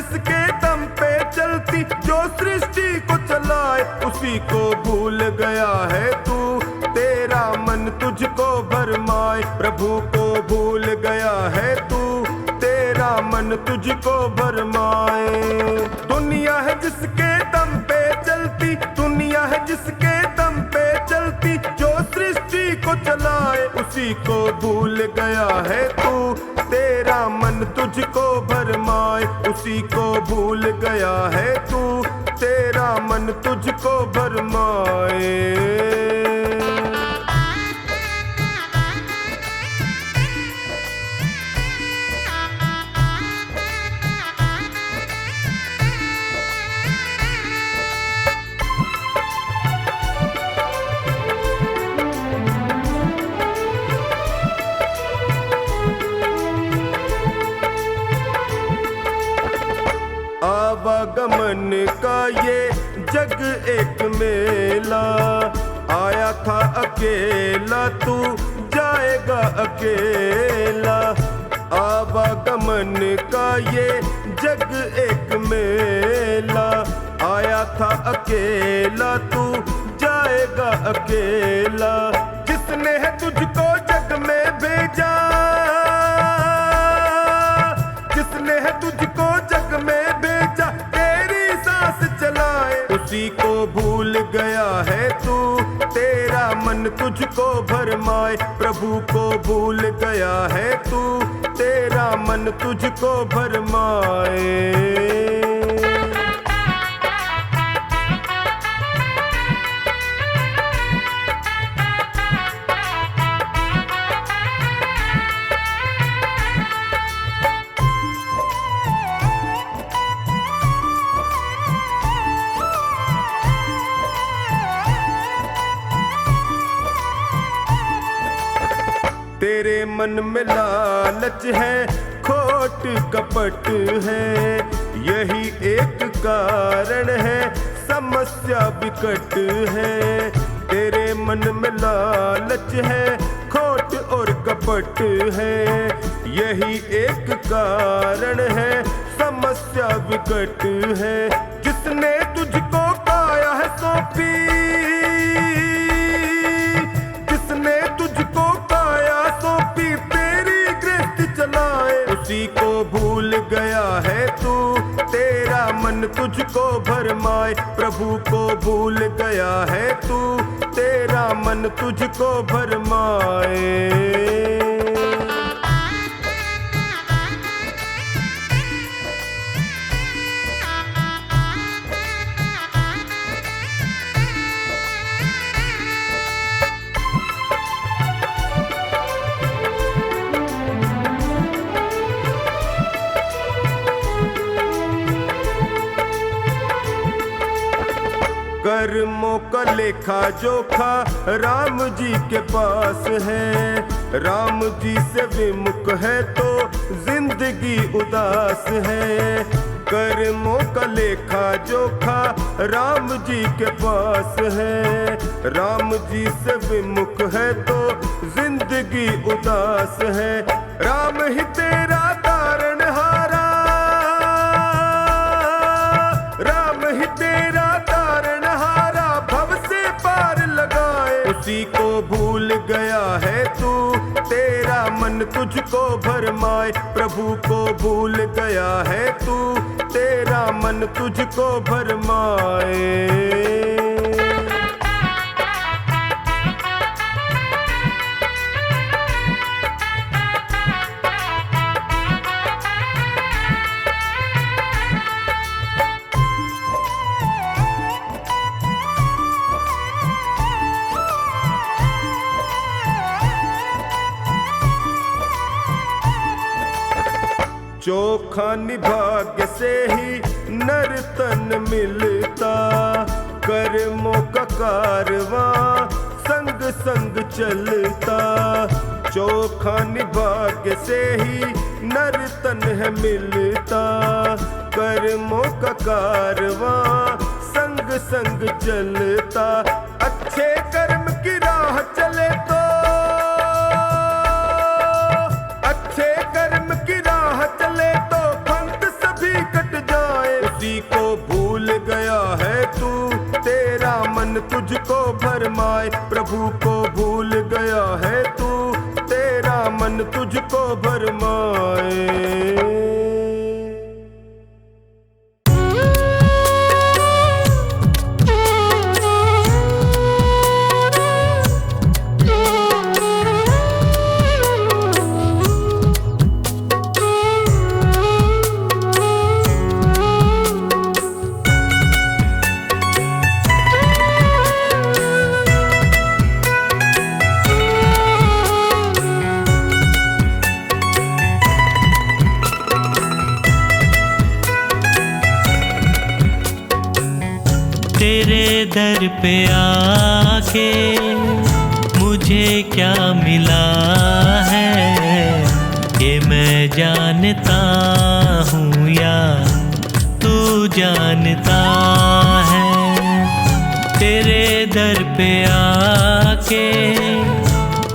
जिसके दम पे चलती, जो सृष्टि को चलाए उसी को भूल गया है तू। तेरा मन तुझको भरमाए, प्रभु को भूल गया है तू। तेरा मन तुझको भरमाए। दुनिया है जिसके दम पे चलती, दुनिया है जिसके दम पे चलती, जो सृष्टि को चलाए उसी को भूल गया है तू। तेरा मन तुझको भरमाए, उसी को भूल गया है तू। तेरा मन तुझको भरमाए। आवागमन का ये जग एक मेला, आया था अकेला तू जाएगा अकेला। आवागमन का ये जग एक मेला, आया था अकेला तू जाएगा अकेला। जिसने है तुझको जग में भेजा, जिसने है तुझको जग में भेजा, तेरी सांस चलाए उसी को भूल गया है तू। तेरा मन तुझको भरमाए, प्रभु को भूल गया है तू। तेरा मन तुझको भरमाए। तेरे मन में लालच है, खोट कपट है, यही एक कारण है, समस्या विकट है। तेरे मन में लालच है, खोट और कपट है, यही एक कारण है, समस्या विकट है। जिसने तुझको काया है सौंपी, जिसने तुझको सौंपी, तेरी गृहस्थी चलाए उसी को भूल गया है तू। तेरा मन तुझको भरमाए, प्रभु को भूल गया है तू। तेरा मन तुझको भरमाए। कर्मों का लेखा जोखा राम जी के पास है। राम जी से विमुख है तो जिंदगी उदास है। कर्मों का लेखा जोखा राम जी के पास है। राम जी से विमुख है तो जिंदगी उदास है। राम ही तेरा तारणहारा, राम ही तेरा तारणहारा, भव से पार लगाए उसी को भूल गया है तू। तेरा मन तुझको भरमाए, प्रभु को भूल गया है तू। तेरा मन तुझको भरमाए। चोखा निभाग्य से ही नर्तन मिलता। कर्मों का कारवां संग संग चलता। चोखा निभाग्य से ही नर्तन है मिलता। कर्मों का कारवां संग संग चलता। अच्छे कर्म की राह चले तो, अच्छे कर्म की राह चले तो पंथ सभी कट जाए गया है तू, तेरा मन तुझको भरमाए। प्रभु को भूल गया है तू, तेरा मन तुझको भरमाए। तेरे दर पे आके मुझे क्या मिला है, ये मैं जानता हूँ या तू जानता है। तेरे दर पे आके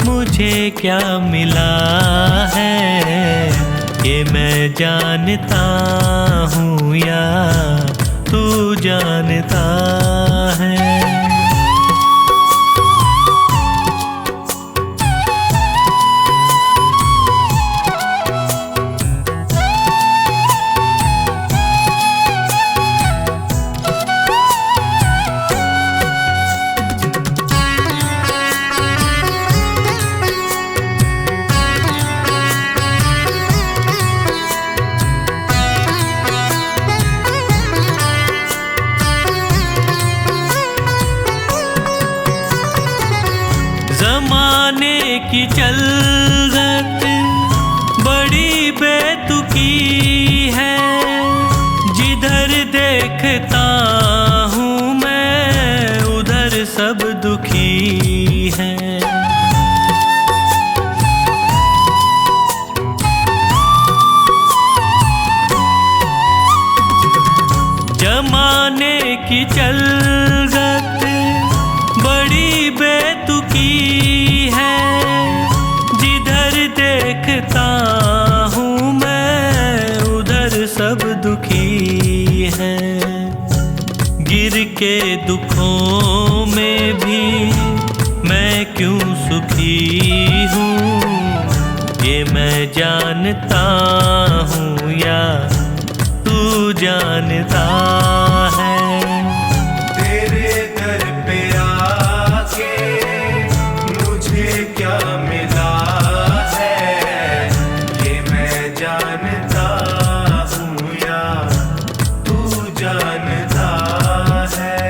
मुझे क्या मिला है, ये मैं जानता हूँ या तू जानता है। ज़माने की चलत बड़ी बेतुकी है, जिधर देखता हूँ मैं उधर सब दुखी है। ज़माने की चलत बड़ी बेतुकी है, जिधर देखता हूँ मैं उधर सब दुखी है। गिर के दुखों में भी मैं क्यों सुखी हूँ, ये मैं जानता हूँ या तू जानता है। क्या मिला है, ये मैं जानता हूँ या तू जानता है।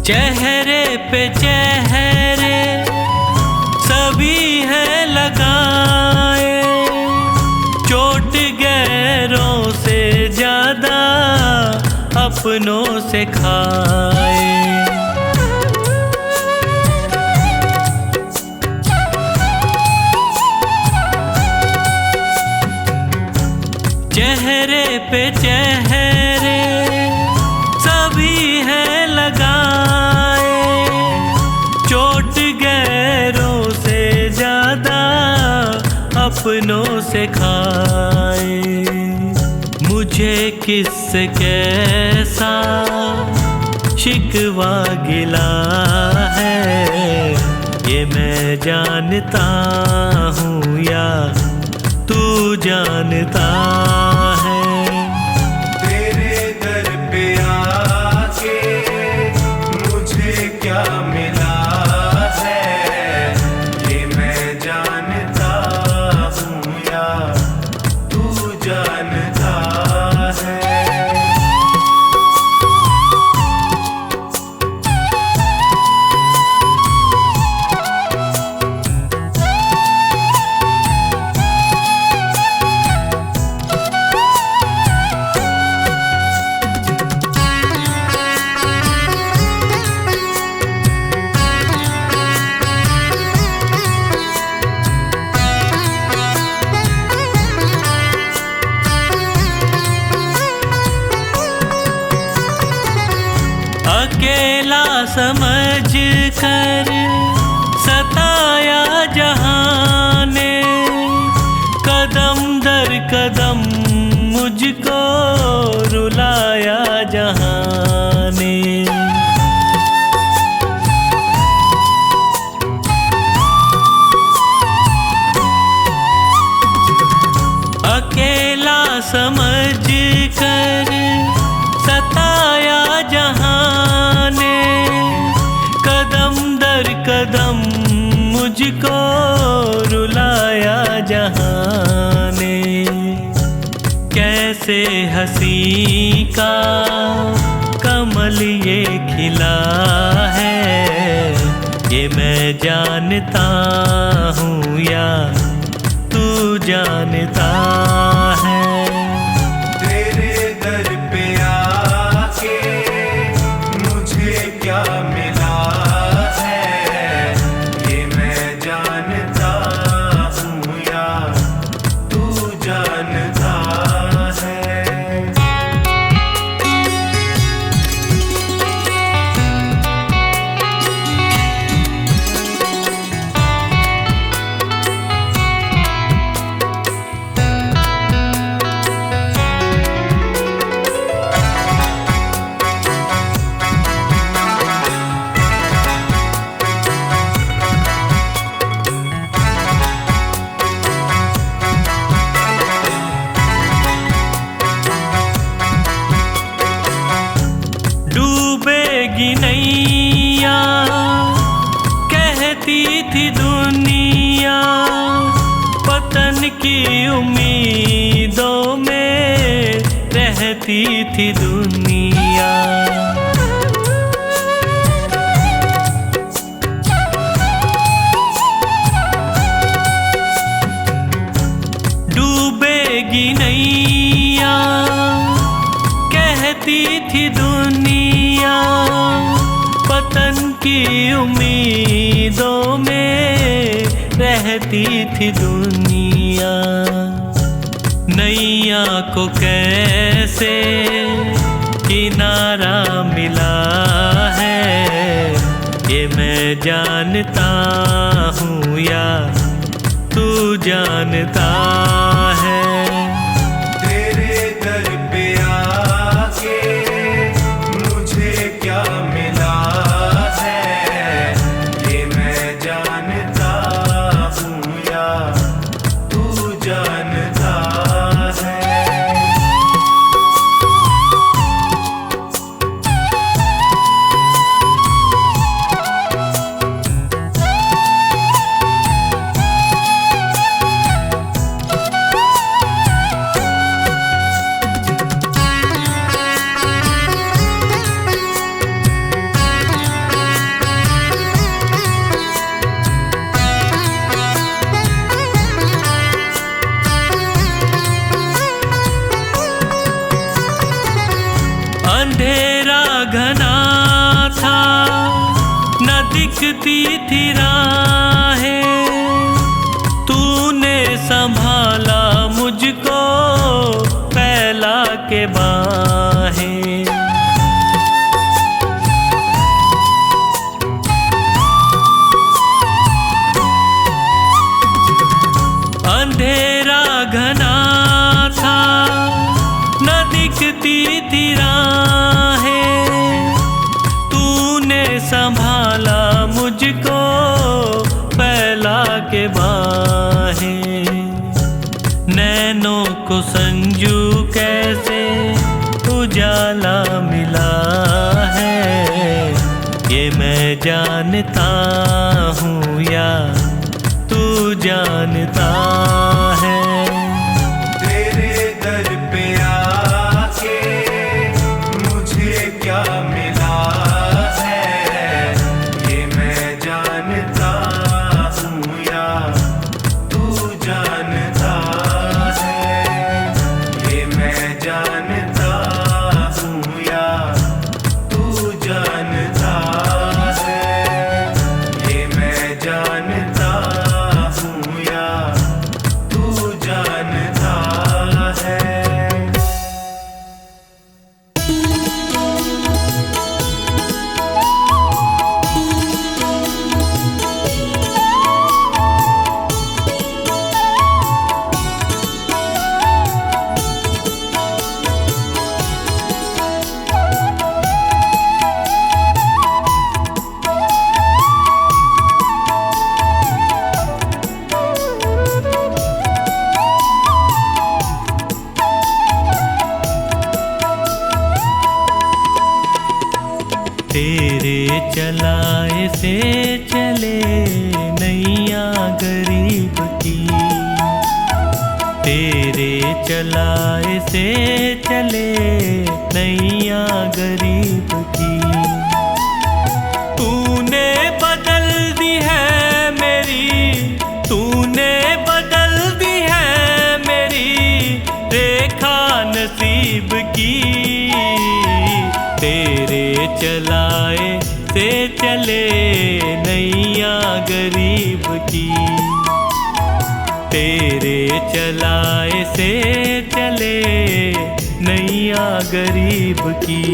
चेहरे पे चेहरे सभी है लगाए, चोट गैरों से ज्यादा अपनों से खाए। चेहरे पे चेहरे सभी है लगाए, चोट गैरों से ज्यादा अपनों से खाए। मुझे किससे कैसा शिकवा गिला है, ये मैं जानता हूँ या तू जानता है। तेरे दर पे आके मुझे क्या मिला है, ये मैं जानता हूँ या तू जानता है। अकेला समझ कर सताया जहां ने, कदम दर कदम मुझको रुलाया जहां ने। अकेला समझ कर सताया जहां ने, कदम दर कदम मुझको रुलाया जहां ने। कैसे हंसी का कमल ये खिला है, ये मैं जानता हूँ या तू जानता है। तेरे दर पे आके मुझे क्या मिला है, ये मैं जानता हूँ या तू जानता है। डूबेगी नैया कहती थी दुनिया, पतन की उम्मीदों में रहती थी दुनिया। डूबेगी नैया कहती थी दुनिया, पतन की उम्मीदों में रहती थी दुनिया। नैया को कैसे किनारा मिला है, ये मैं जानता हूँ या तू जानता है। तेरे दर पे आके मुझे क्या मिला है, ये मैं जानता हूँ या तू जानता है। अंधेरा घना था न दिखती थी राहें, तूने संभाला मुझको फैला के बाहें। अंधेरा घना था न दिखती थी राहें, तूने संभाला मुझको फैला के बाहें। नैनों को संजू कैसे उजाला मिला है, ये मैं जानता हूँ या तू जानता है। तेरे दर पे आके मुझे क्या मिला है, ये मैं जानता हूँ या तू जानता है। ये मैं जानता हूँ या तू जानता है। ये मैं जानता हूँ या तू तेरे चलाए से चले नैया गरीब की, तेरे चलाए से चले नैया गरीब की। तूने बदल दी है मेरी, तूने बदल दी है मेरी रेखा नसीब की। तेरे चलाए से चले नैया गरीब की, तेरे चलाए से चले नैया गरीब की।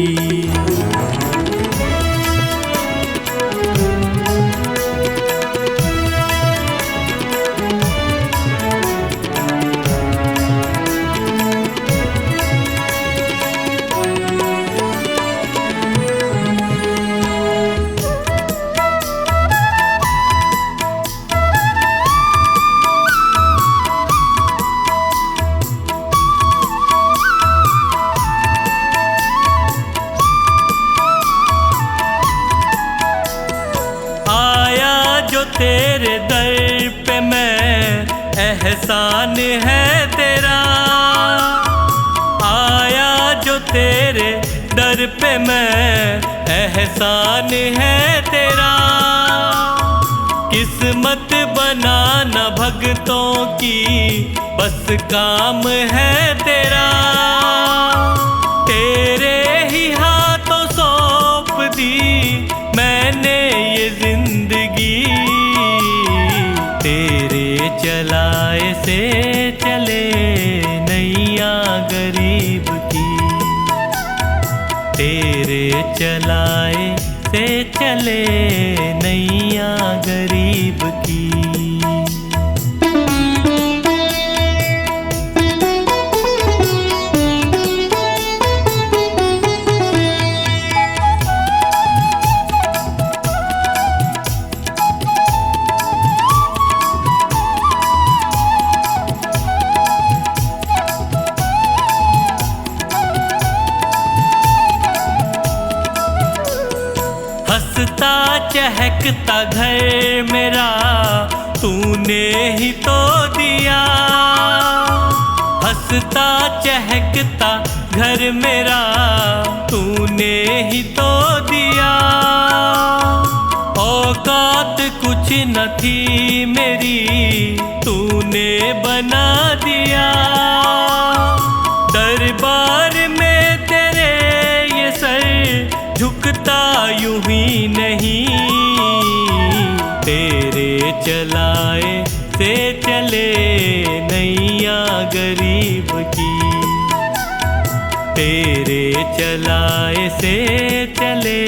तेरे दर पे मैं एहसान है तेरा, आया जो तेरे दर पे मैं एहसान है तेरा। किस्मत बनाना भक्तों की बस काम है तेरा, तेरे ही हाथों सौंप दी मैंने ये जिंदगी। तेरे चलाए से चले नैया गरीब की, तेरे चलाए से चले नैया गरीब की। हंसता चहकता घर मेरा तूने ही तो दिया, हंसता चहकता घर मेरा तूने ही तो दिया। औकात कुछ न थी मेरी तूने बना दिया, दरबार में तेरे ये सर झुकता यूं ही नहीं। तेरे चलाए से चले नैया गरीब की, तेरे चलाए से चले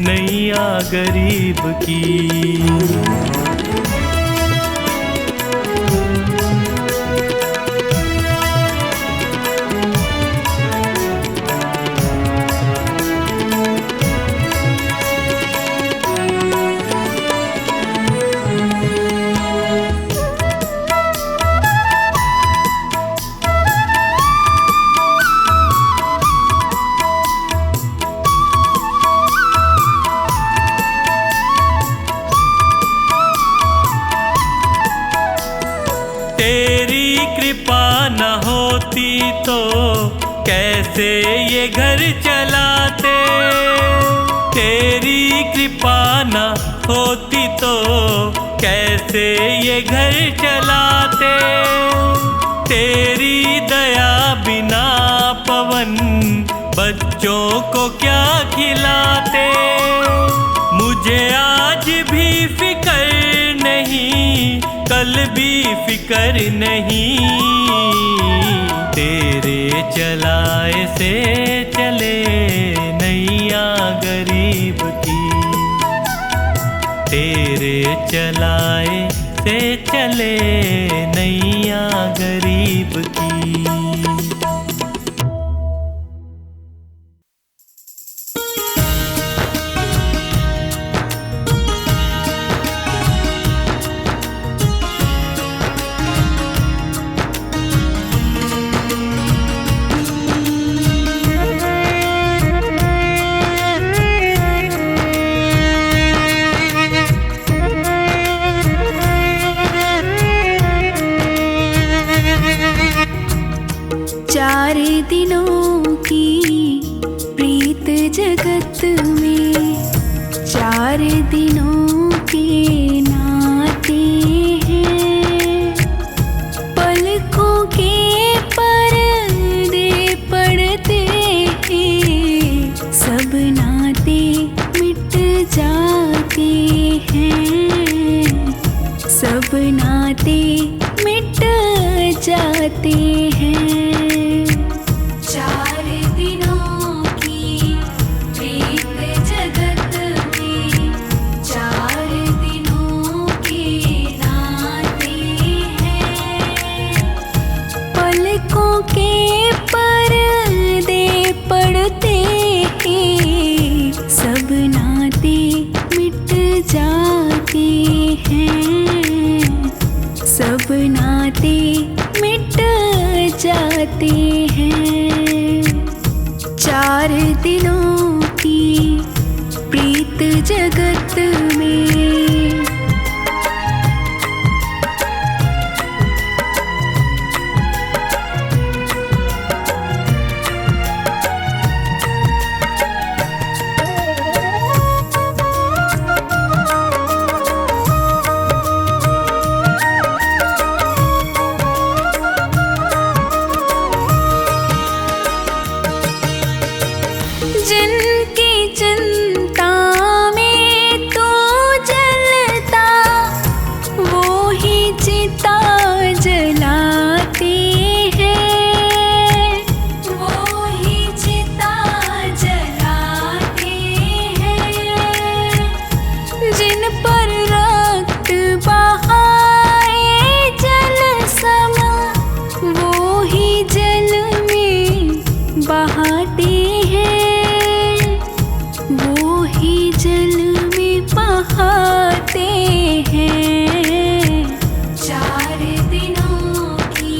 नैया गरीब की। तेरी कृपा न होती तो कैसे ये घर चलाते, तेरी कृपा न होती तो कैसे ये घर चलाते। तेरी दया बिना पवन बच्चों को क्या खिलाते। मुझे आज भी फिकर नहीं, कल भी फिकर नहीं। तेरे चलाए से चले नैया गरीब की, तेरे चलाए से चले नैया गरीब की। जाते हैं। 4 दिनों की प्रीत जगत में 4 दिनों के नाते हैं। पलकों के पर्दे पड़ते ही सब नाते मिट जाते हैं। सब नाते मिट जाते हैं। 4 दिनों की प्रीत जगत में। जिनकी चिंता में तू जलता वो ही चिता जलाते हैं। वो ही चिता जलाते हैं। जिन पर रक्त बहाए जल सम वो ही जल में बहाते हैं। वो ही जल में बहाते हैं। 4 दिनों की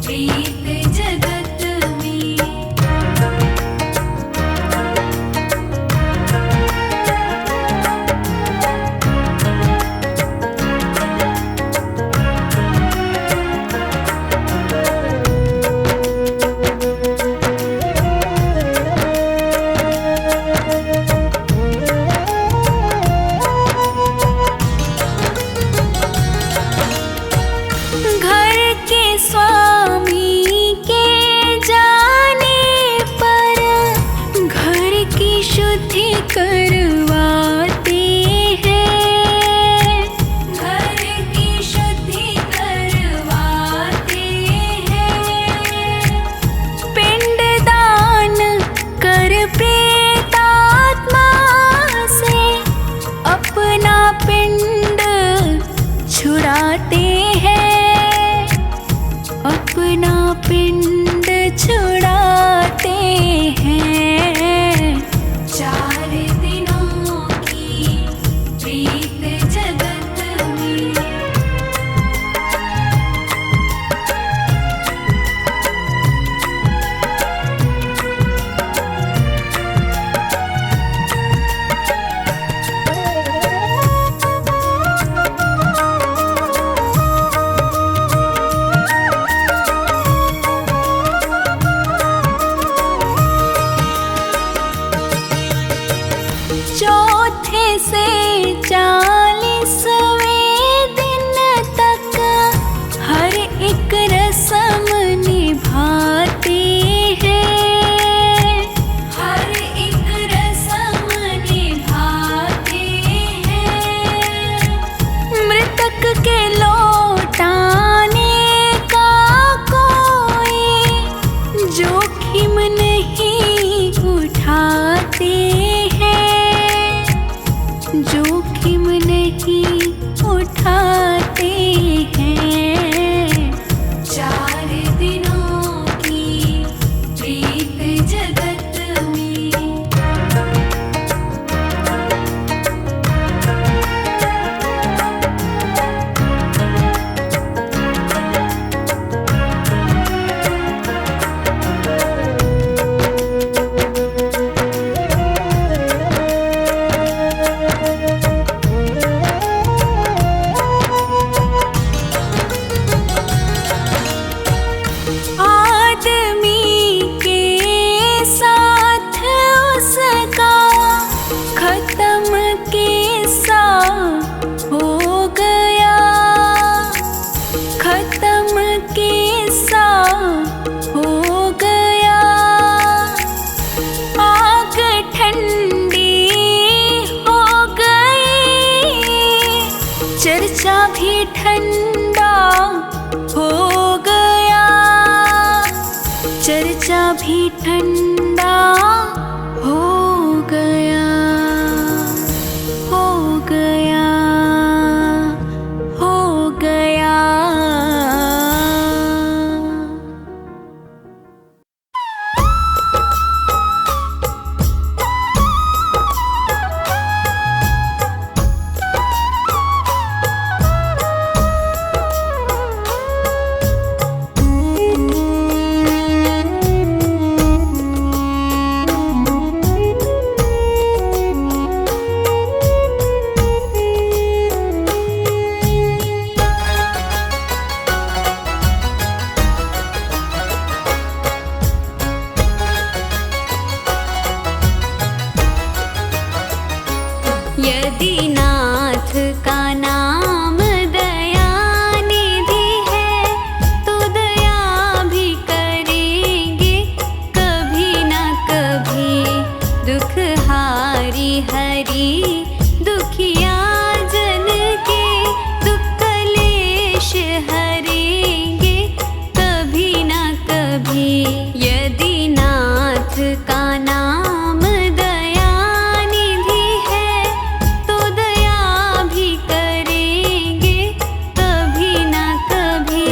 प्रीत जगत में। घर के स्वामी के जाने पर घर की शुद्धि करवाते हैं। घर की शुद्धि करवाते हैं। पिंडदान कर प्रेतात्मा से अपना पिंड छुड़ाते हैं। अपना पिंड छुड़ाते हैं। 4 दिनों हरि दुखिया जन के दुख कलेश हरेंगे कभी ना कभी। यदि नाथ का नाम दया निधि है तो दया भी करेंगे कभी ना कभी।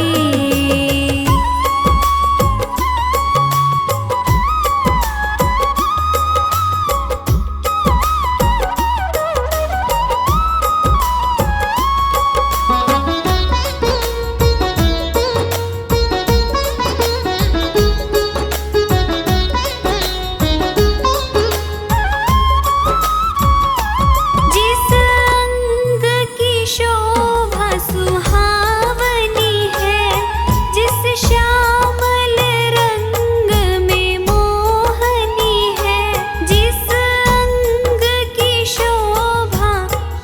जिस अंग की शोभा सुहावनी है, जिस श्यामल रंग में मोहनी है, जिस अंग की शोभा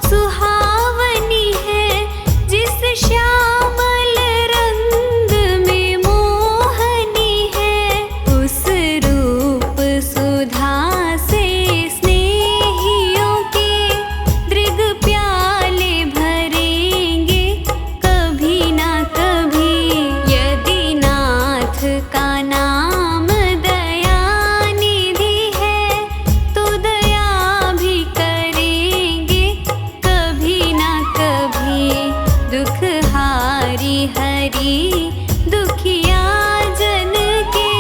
सुहावनी है, जिस श्यामल रंग में मोहनी है, उस रूप सुधा से स्नेहियों के दृग प्याले भरेंगे कभी ना कभी। यदि नाथ का नाम दया निधि है तो दया भी करेंगे कभी ना कभी। दुख हारी हरि दुखिया जन के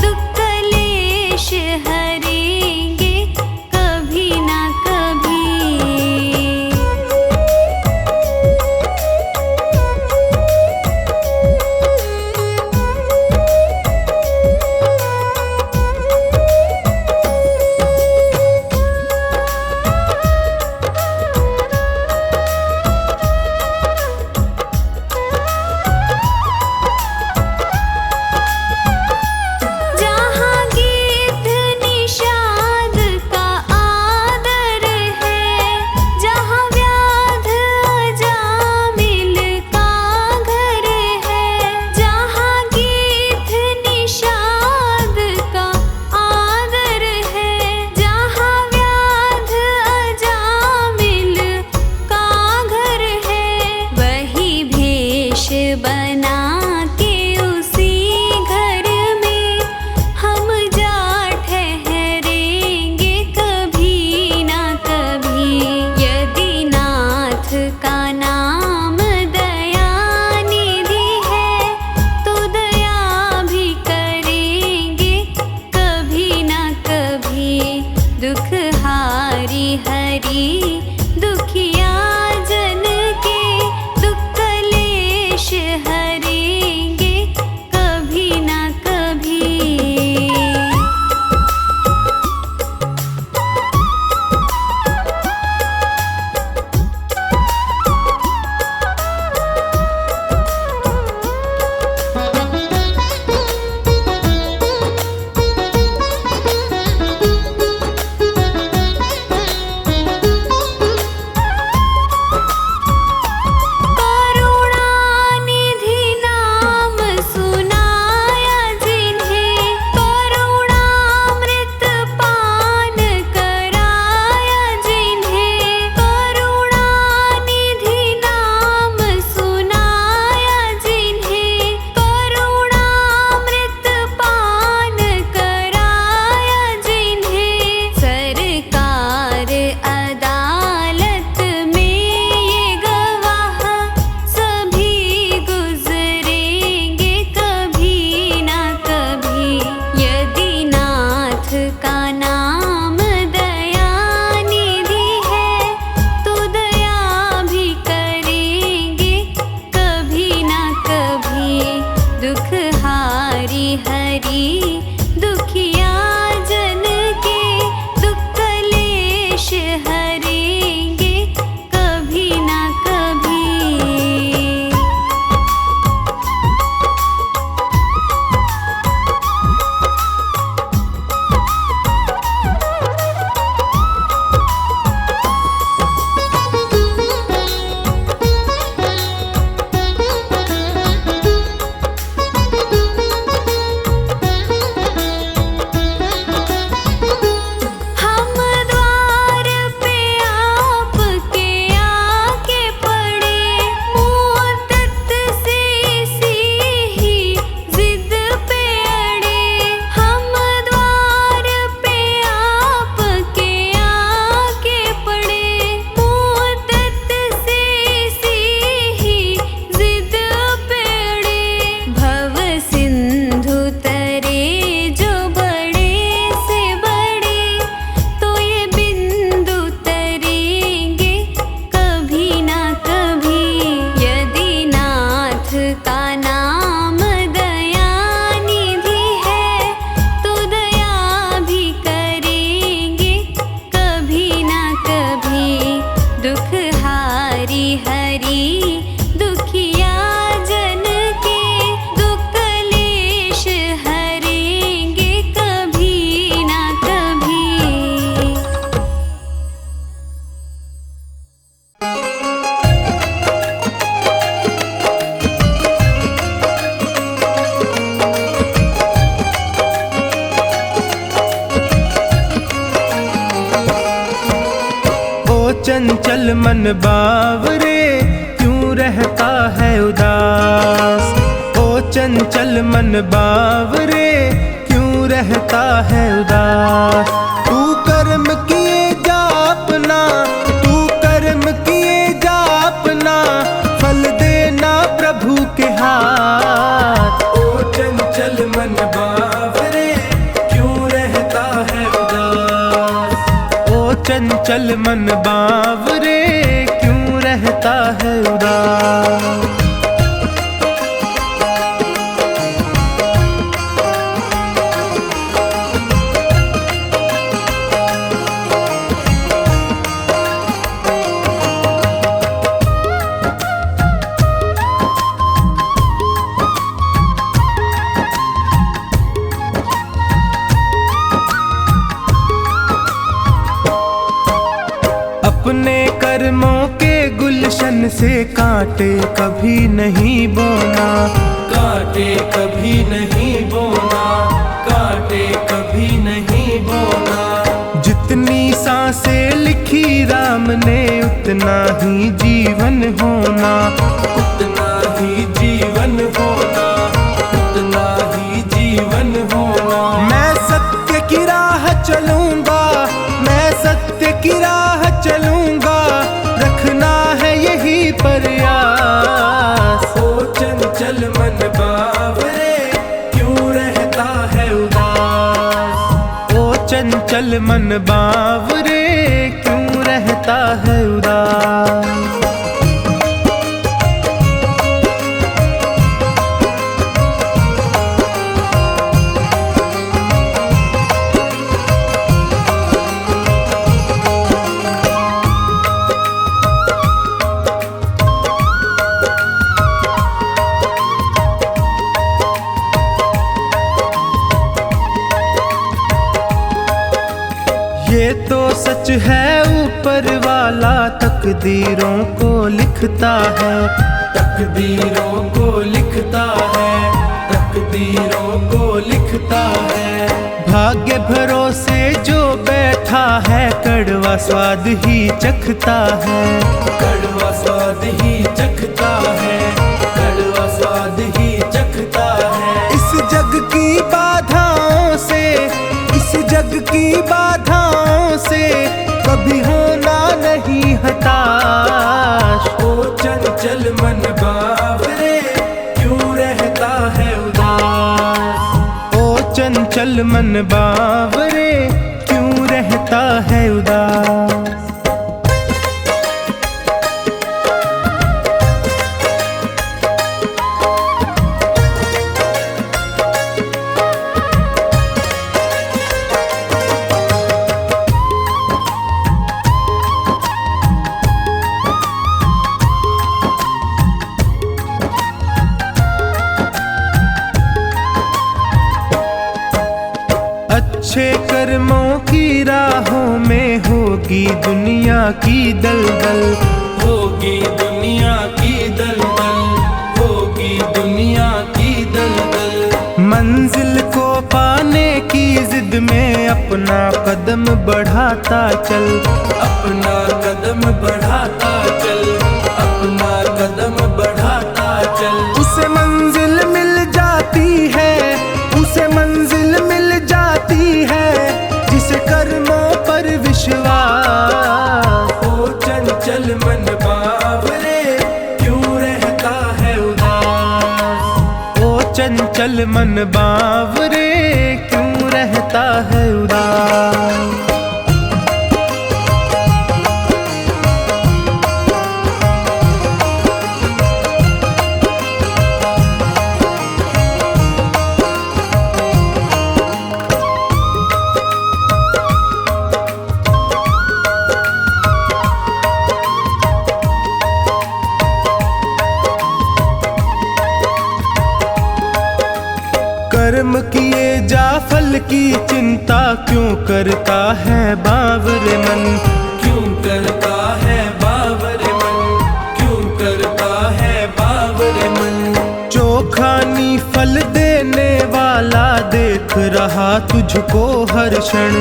दुख कलेश हरेंगे कभी ना कभी। जहाँ गीत निषाद का आदर है, जहाँ व्याध अजामिल का घर है, जहाँ गीत निषाद का आदर है, जहाँ व्याध अजामिल का घर है, वही भेष बना के उसी घर में हम जा ठहरेंगे कभी ना कभी। यदि नाथ का नाम दया निधि है तो दया भी करेंगे कभी ना कभी। दुख हारी हरि दुखिया जन के दुख कलेश हरेंगे कभी ना कभी। करुणानिधि नाम सुनाया जिन्हें, करुणामृत पान कराया जिन्हें, करुणानिधि नाम सुनाया जिन्हें, करुणामृत पान कराया जिन्हें, सरकार अदालत में ये गवाह सभी गुजरेंगे कभी ना कभी। यदि नाथ का नाम दया निधि है तो दया भी करेंगे कभी ना कभी। दुख हारी हरि दुखिया जन के दुख कलेश हरेंगे कभी ना कभी। चंचल मन बावरे क्यों रहता है उदास। ओ चंचल मन बावरे क्यों रहता है उदास। तू कर्म किए जा अपना, तू कर्म किए जा अपना, फल देना प्रभु के हाथ। ओ चंचल मन बावरे क्यों रहता है उदास। ओ चंचल मन बावरे क्यों रहता है उदास। अपने कर्मों के गुलशन से कांटे कभी नहीं बोना, कांटे कभी नहीं बोना, कांटे कभी नहीं बोना। जितनी सांसें लिखी राम ने उतना ही जीवन होना, उतना ही जीवन होना, उतना ही जीवन होना। मैं सत्य की राह चलूंगा, मैं सत्य की राह चलूंगा, रखना है यही प्रयास। ओ चंचल मन बावरे क्यों रहता है उदास। ओ चंचल मन बावरे क्यों रहता है उदास। ये तो सच है ऊपर वाला तकदीरों को लिखता है, तकदीरों को लिखता है, तकदीरों को लिखता है। भाग्य भरोसे जो बैठा है कड़वा स्वाद ही चखता है, कड़वा स्वाद ही चखता है, कड़वा स्वाद ही चखता है। इस जग की बाधाओं से, इस जग की बाधाओं से कभी होना नहीं हताश। ओ चंचल मन बावरे क्यों रहता है उदास। ओ चंचल मन बावरे क्यों रहता है उदास। अच्छे कर्मों की राहों में होगी दुनिया की दलदल, होगी दुनिया की दलदल, होगी दुनिया की दलदल। मंजिल को पाने की जिद में अपना कदम बढ़ाता चल, अपना कदम बढ़ाता चल, अपना कदम बढ़ाता चल। उसे मंजिल मिल जाती है, उसे मंजिल मिल जाती है जिसे कर्मों पर विश्वास। ओ चंचल मन बावरे क्यों रहता है उदास। ओ चंचल मन बावरे क्यों रहता है उदास। कर्म किए जा फल की चिंता क्यों करता है बावरे मन, क्यों करता है बावरे मन, क्यों करता है बावरे मन। चोखानी फल देने वाला देख रहा तुझको हर क्षण,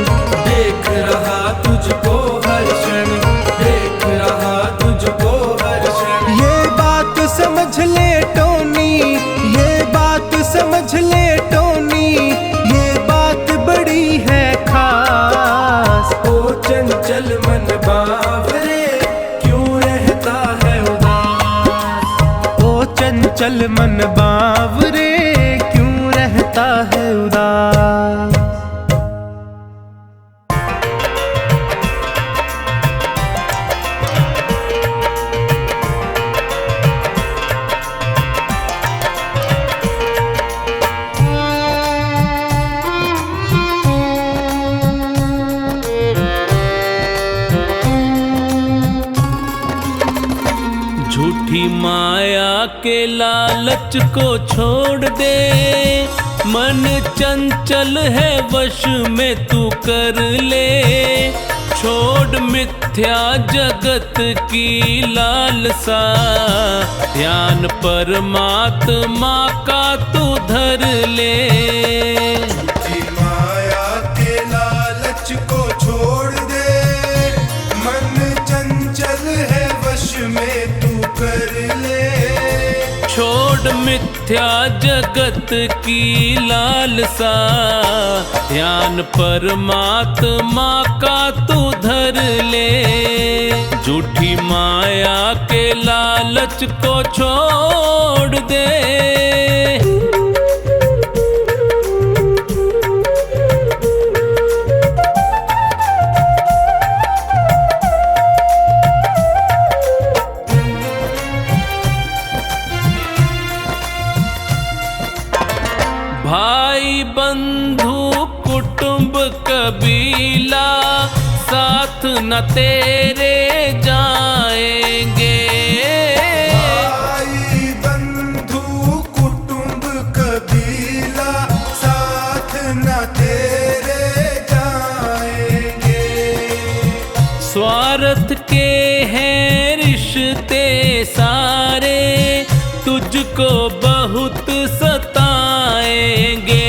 देख रहा तुझको हर क्षण, देख चंचल मन बावरे क्यों रहता है उदास। झूठी माया के लालच को छोड़ दे, मन चंचल है वश में तू कर ले। छोड़ मिथ्या जगत की लालसा, ध्यान परमात्मा का तू धर ले। झूठी माया के लालच को छोड़ दे, मन चंचल है वश में तू कर ले। छोड़ मिथ्या जगत की लालसा, ध्यान परमात्मा का तू धर ले। झूठी माया के लालच को छोड़ दे। भाई बंधु कुटुंब कबीला साथ न तेरे जाएंगे। भाई बंधु कुटुंब कबीला साथ न तेरे जाएंगे। स्वार्थ के हैं रिश्ते सारे, तुझको बहुत सताएंगे।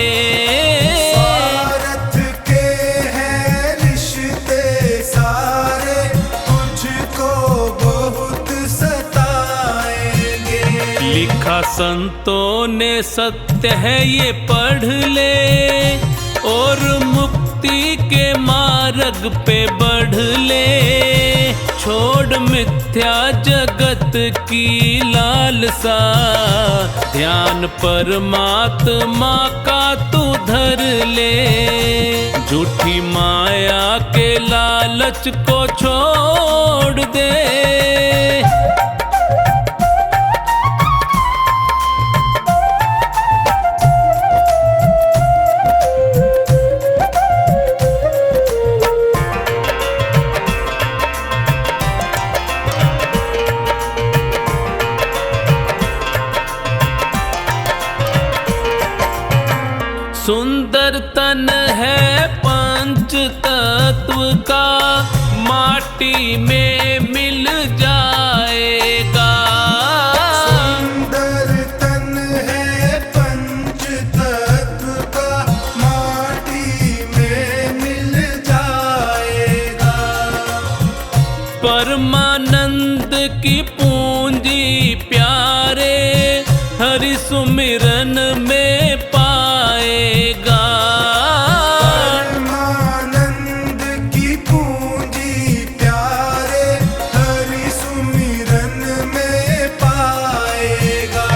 स्वार्थ के हैं रिश्ते सारे, तुझको बहुत सताएंगे। लिखा संतों ने सत्य है ये पढ़ ले, और मुक्ति के मार्ग पे बढ़ ले। छोड़ मिथ्या जगत की लालसा, ध्यान परमात्मा का तू धर ले। झूठी माया के लालच को छोड़ दे। सुंदर तन है पंच तत्व का, माटी में मिल जाएगा। सुंदर तन है पंच तत्व का, माटी में मिल जाएगा। परमानंद की पूंजी प्यारे, हरि सुमिरन में पाएगा। परमानंद की पूंजी प्यारे, हरि सुमिरन में पाएगा।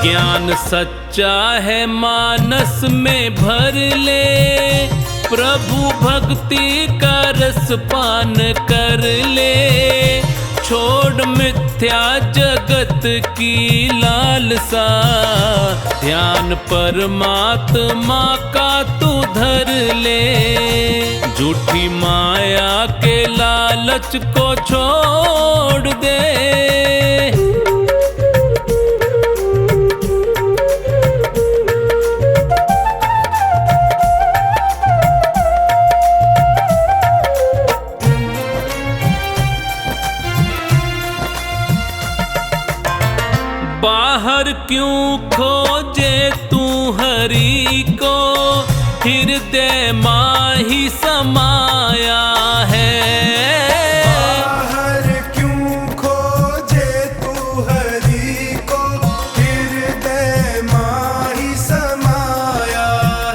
ज्ञान सच्चा है मानस में भर ले, प्रभु भक्ति का रस पान कर ले। छोड़ मिथ्या जगत की लालसा, ध्यान परमात्मा का तू धर ले। झूठी माया के लालच को छोड़ दे। बाहर क्यों खोजे तू हरि को, हृदय माही समाया है। बाहर क्यों खोजे तू हरि को, हृदय माही समाया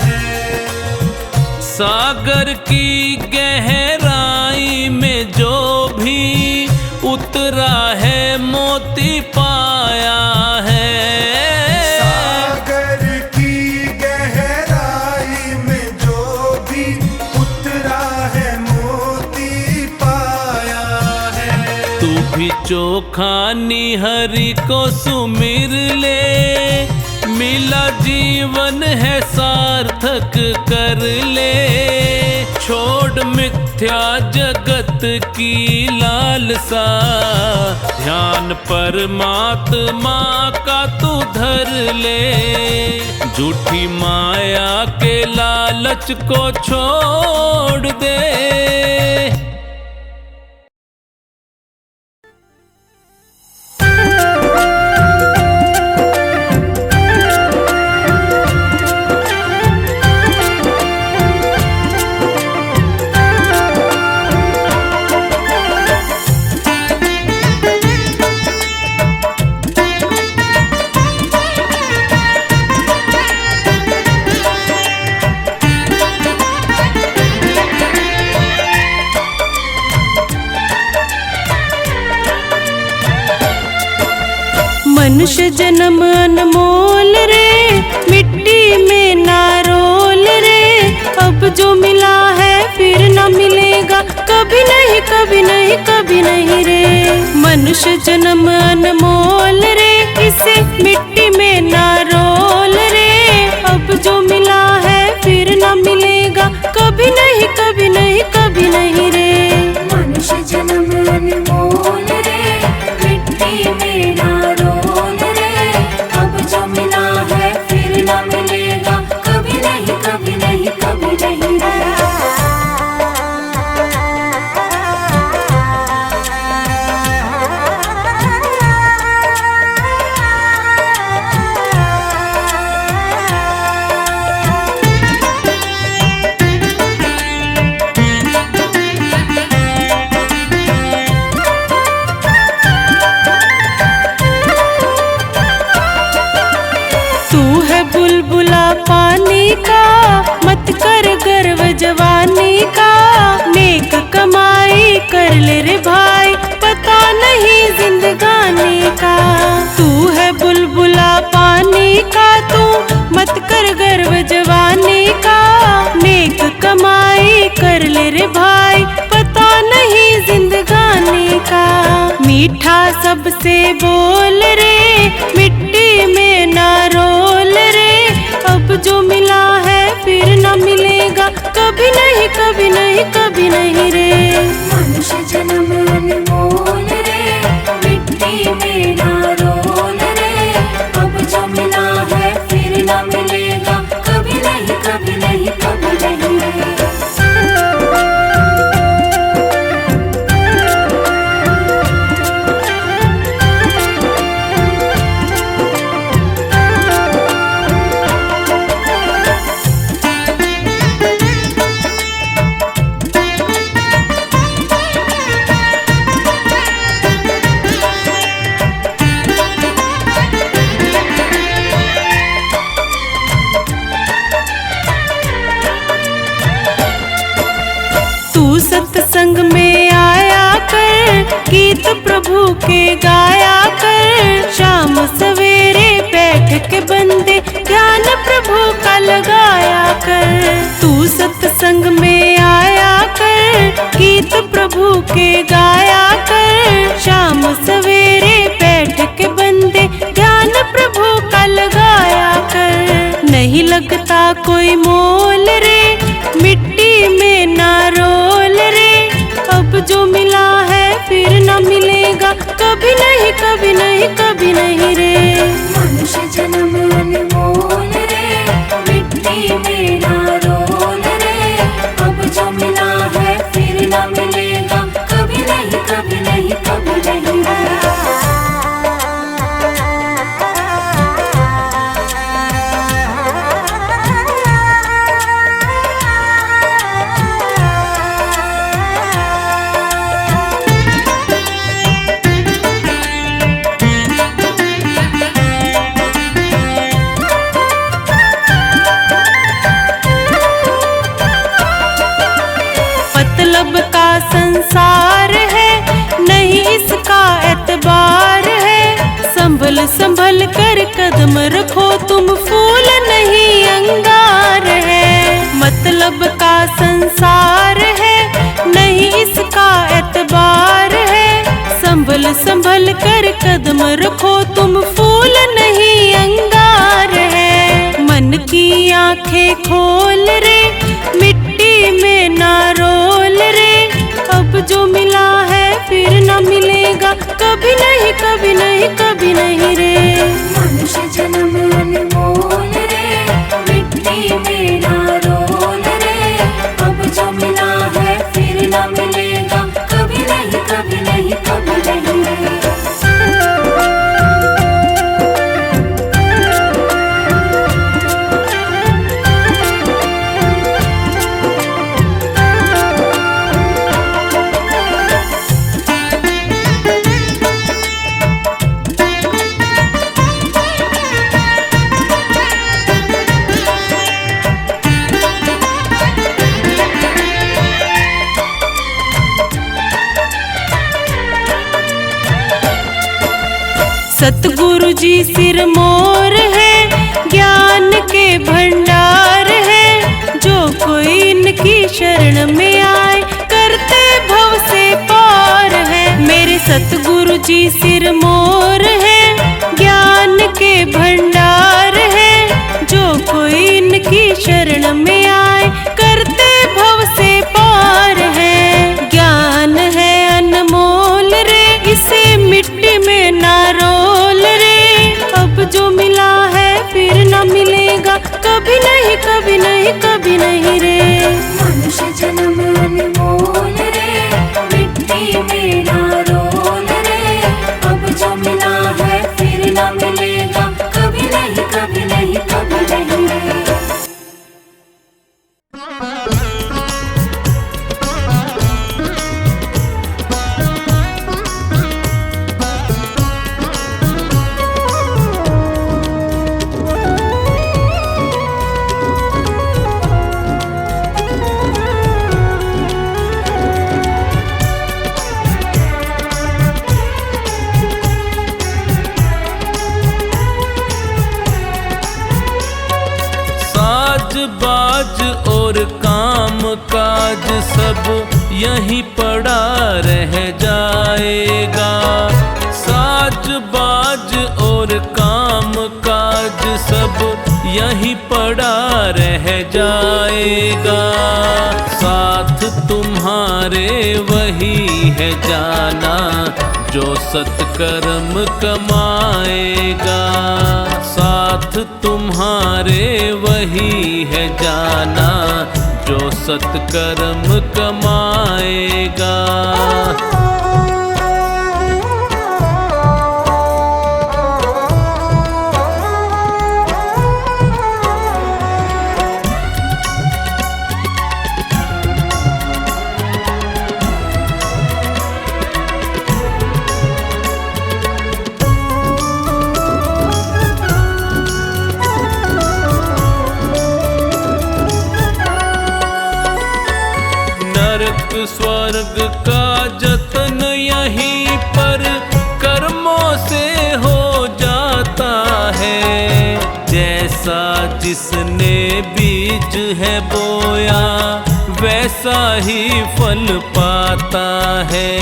है। सागर की गहराई में जो भी उतरा है मोती पाया है। भी चोखा निहरि को सुमिर ले, मिला जीवन है सार्थक कर ले। छोड़ मिथ्या जगत की लालसा, ध्यान परमात्मा का तू धर ले। झूठी माया के लालच को छोड़ दे। मनुष्य जन्म अनमोल रे, मिट्टी में ना रोल रे। अब जो मिला है फिर न मिलेगा, कभी नहीं कभी नहीं कभी नहीं रे। मनुष्य जन्म अनमोल रे, इसे मिट्टी में ना रोल रे। अब जो मिला है फिर न मिलेगा, कभी नहीं कभी नहीं कभी नहीं रे। मनुष्य जन्म अनमोल रे, मिट्टी में ना रोल रे। अब जो मिला है फिर ना मिलेगा, कभी नहीं कभी नहीं कभी नहीं रे। बुलबुला पानी का, मत कर गर्व जवानी का। नेक कमाई कर ले रे भाई, पता नहीं जिंदगानी का। तू है बुलबुला पानी का, तू मत कर गर्व जवानी का। नेक कमाई कर ले रे भाई, पता नहीं जिंदगानी का। मीठा सबसे बोल रे, मिट्टी में ना रोल रे। अब जो मिला है फिर न मिलेगा, कभी नहीं कभी नहीं कभी नहीं रे। मनुष्य जन्म अनमोल रे, मिट्टी में ना रोल रे। अब जो मिला है फिर न मिलेगा, कभी नहीं कभी नहीं कभी नहीं रे। सत्संग में आया कर, गीत प्रभु के गाया कर। शाम सवेरे बैठ के बंदे, ध्यान प्रभु का लगाया कर। तू सत्संग में आया कर, गीत प्रभु के गाया कर। शाम सवेरे बैठ के बंदे, ध्यान प्रभु का लगाया कर। नहीं लगता कोई मोल रे, मिट्टी में ना रोल रे। अब जो मिला है फिर न मिलेगा, कभी नहीं कभी नहीं कभी नहीं रे। मनुष्य जन्म अनमोल रे, मिट्टी में ना रोल रे। अब जो मिला है फिर न मिलेगा, कभी नहीं कभी नहीं कभी नहीं रे। मतलब का संसार है, नहीं इसका एतबार है। संभल संभल कर कदम रखो तुम, फूल नहीं अंगार है। मतलब का संसार है, नहीं इसका एतबार है। संभल कदम रखो तुम, फूल नहीं अंगार है। मन की आंखें खोल रे, मिट्टी में ना रोल रे। अब जो मिला है फिर न मिलेगा, कभी नहीं कभी नहीं कभी नहीं रे। मनुष्य जन्म अनमोल रे, मिट्टी में ना रोल रे। अब जो मिला है फिर न मिलेगा, कभी नहीं कभी नहीं कभी नहीं रे। सतगुरु जी सिरमौर है, ज्ञान के भंडार है। जो कोई इनकी शरण में आए, करते भव से पार है। मेरे सतगुरु जी सिरमौर है, ज्ञान के भंडार है। जो कोई इनकी शरण में आए, करते भव से पार है। ज्ञान है अनमोल रे, इसे मिट्टी में ना रोल रे। अब जो मिला है फिर न मिलेगा, कभी नहीं कभी नहीं कभी नहीं रे। मनुष्य जन्म अनमोल रे, मिट्टी में ना रोल रे। अब जो मिला है फिर न मिलेगा, कभी नहीं कभी नहीं कभी नहीं रे। बाज और काम काज सब यहीं पड़ा रह जाएगा। साज बाज और काम काज सब यहीं पड़ा रह जाएगा। साथ तुम्हारे वही है जाना, जो सत्कर्म कमाएगा। साथ तुम्हारे वही है जाना, जो सत्कर्म कमाएगा। स्वर्ग का जतन यहीं पर कर्मों से हो जाता है। जैसा जिसने बीज है बोया, वैसा ही फल पाता है।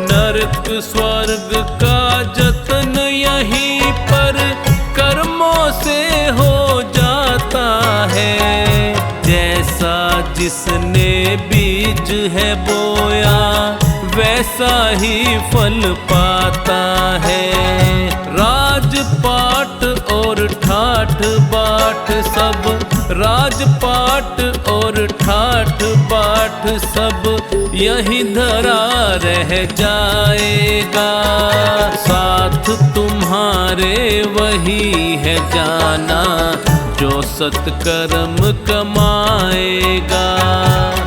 नरक स्वर्ग का जतन यहीं पर कर्मों से हो जाता है। जैसा जिसने बीज है बोया, वैसा ही फल पाता है। राजपाट और ठाठ बाट सब, राजपाट और ठाठ बाट सब यही धरा रह जाएगा। साथ तुम्हारे वही है जाना, जो सत्कर्म कमाएगा।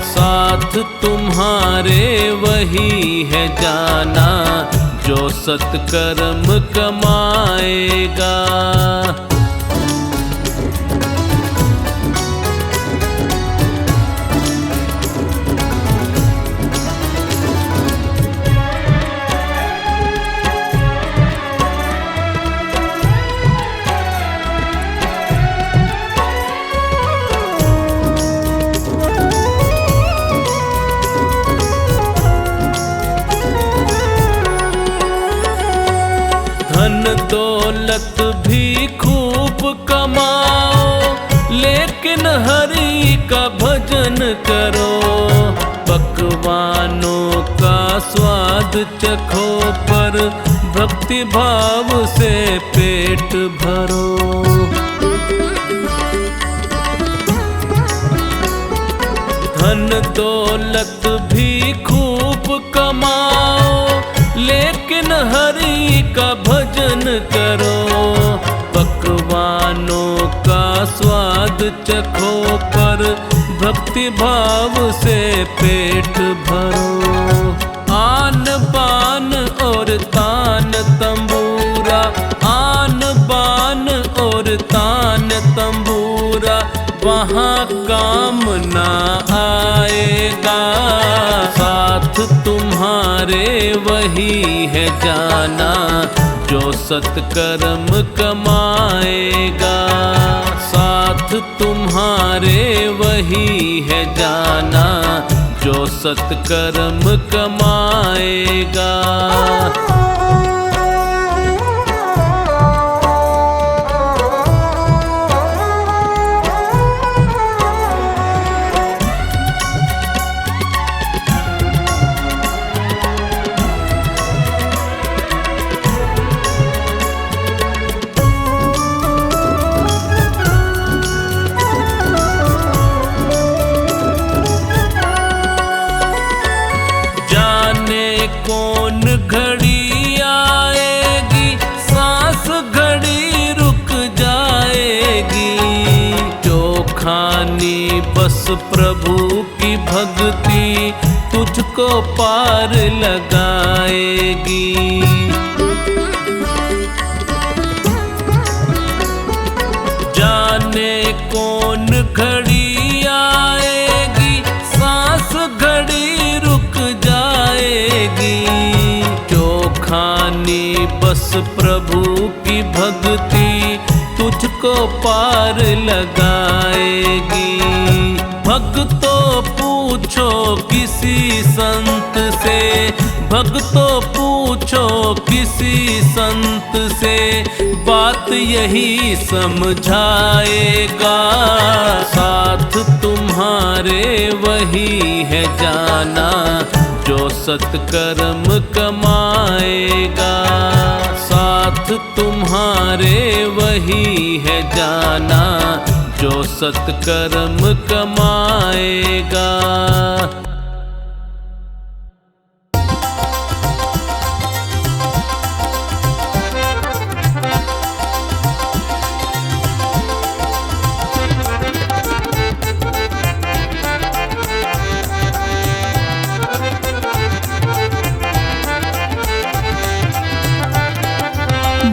साथ तुम्हारे वही है जाना, जो सत्कर्म कमाएगा। दौलत भी खूब कमाओ, लेकिन हरि का भजन करो। पकवानों का स्वाद चखो, पर भक्ति भाव से पेट भरो। धन दौलत भी खूब कमाओ, लेकिन हरि का भजन करो। पकवानों का स्वाद चखो, पर भक्ति भाव से पेट भरो। आन बान और तान तंबूरा, आन बान और तान तंबूरा, वहाँ काम ना आएगा। साथ तुम्हारे वही है जाना, जो सत्कर्म कमाएगा। साथ तुम्हारे वही है जाना, जो सत्कर्म कमाएगा। कौन घड़ी आएगी, सांस घड़ी रुक जाएगी। जो खानी बस प्रभु की भक्ति, तुझको पार लगाएगी। जाने कौन घड़ी आएगी, सांस घड़ी रुक जाएगी। जो खानी बस प्रभु की भक्ति, तुझको पार लगाएगी। भक्तों पूछो किसी संत से, भक्तों पूछो किसी संत से, बात यही समझाएगा। साथ तुम्हारे वही है जाना, जो सत्कर्म कमाएगा। साथ तुम्हारे वही है जाना, जो सत्कर्म कमाएगा।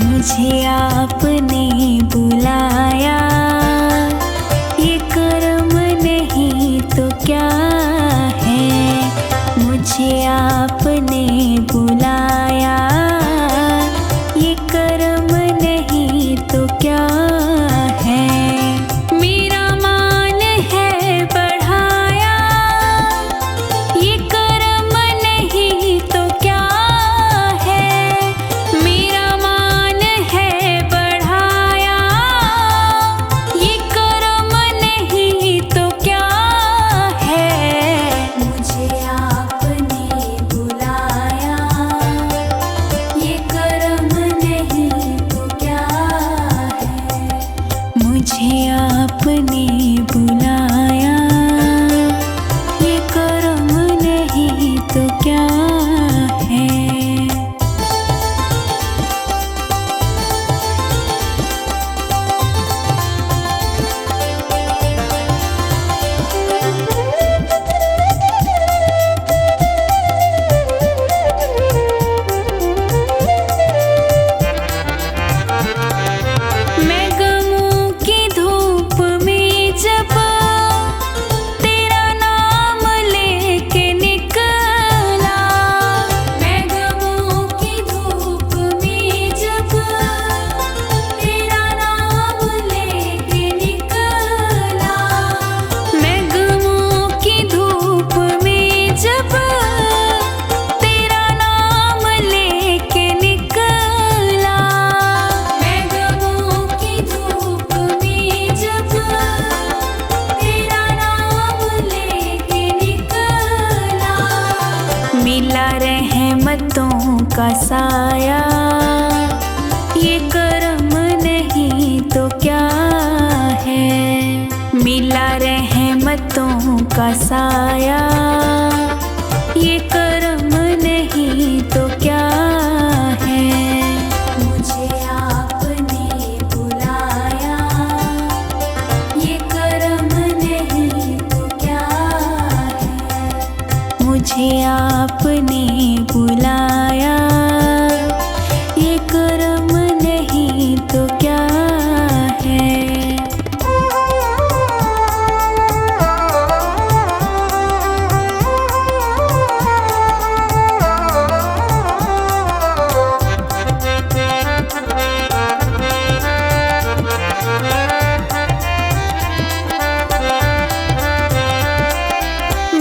मुझे आपने बुलाया, ये कर्म नहीं तो क्या है। का साया, ये कर्म नहीं तो क्या है। मिला रहमतों का साया, ये कर्म नहीं तो क्या है। मुझे आपने बुलाया, ये कर्म नहीं तो क्या है। मुझे आपने बुलाया, ये कर्म नहीं तो क्या है।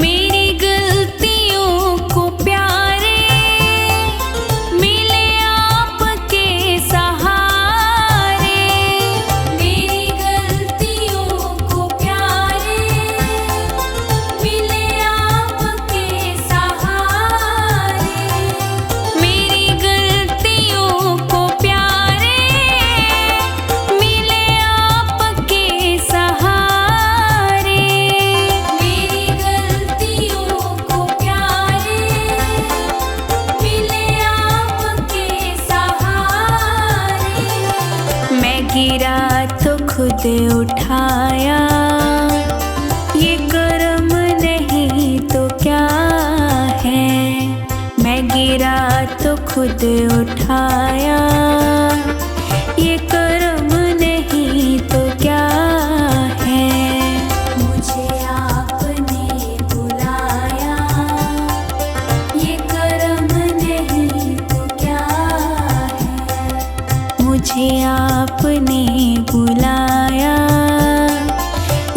मेरी गलतियों को प्यारे मिले आपके सहारे। मेरी गलतियों को प्यारे मिले आपके सहारे। मेरी गलतियों को प्यारे मिले आपके सहारे। मेरी गलतियों को प्यारे मिले आपके सहारे। मैं गिरा तो खुद उठाया, ये कर्म नहीं तो क्या है। मैं गिरा तो खुद उठाया, ये कर्म नहीं तो क्या है। मुझे आपने बुलाया, ये कर्म नहीं तो क्या है। मुझे आपने बुलाया,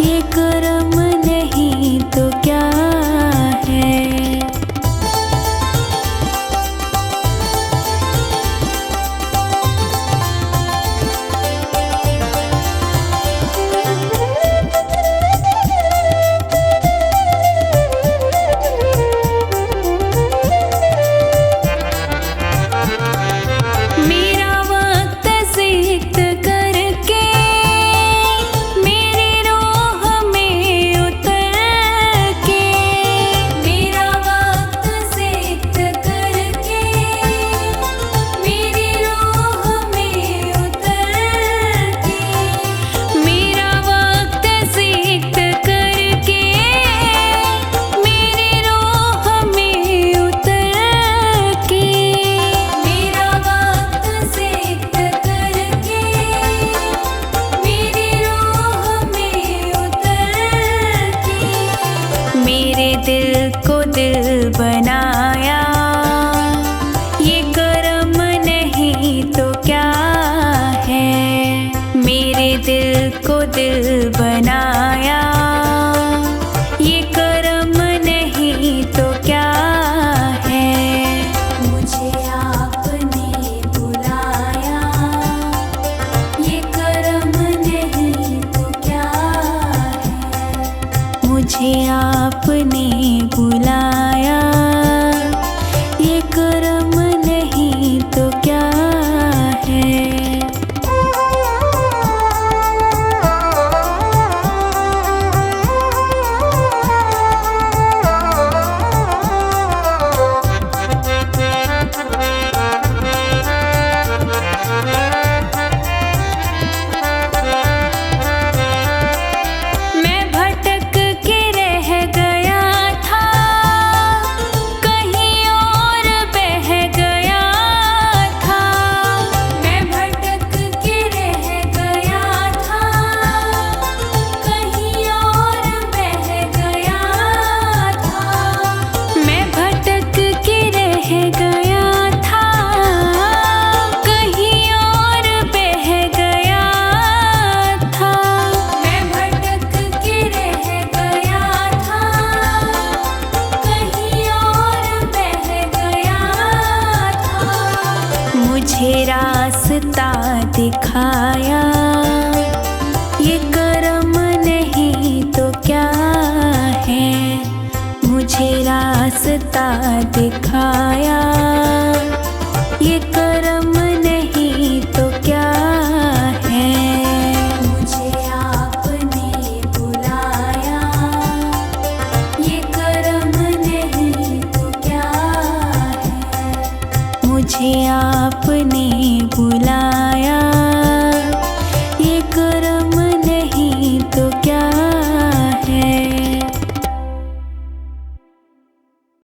ये कर्म नहीं तो क्या है। मेरा वक्त सिक्त करके मेरी रोह में उतर के। मेरा वक्त सिक्त करके मेरी रोह में उतर के। मेरा वक्त सिक्त करके मेरी रोह में उतर के। मेरा वक्त सिक्त करके मेरी रोह में उतर के। मेरे दिल को दिल बनाया, ये कर्म नहीं तो क्या है। मेरे दिल को दिल बनाया, ये कर्म नहीं तो क्या है। मुझे आपने बुलाया, ये कर्म नहीं तो क्या है। मुझे आपने बुलाया, ये कर्म नहीं तो क्या है। मैं भटक के रह गया धर्म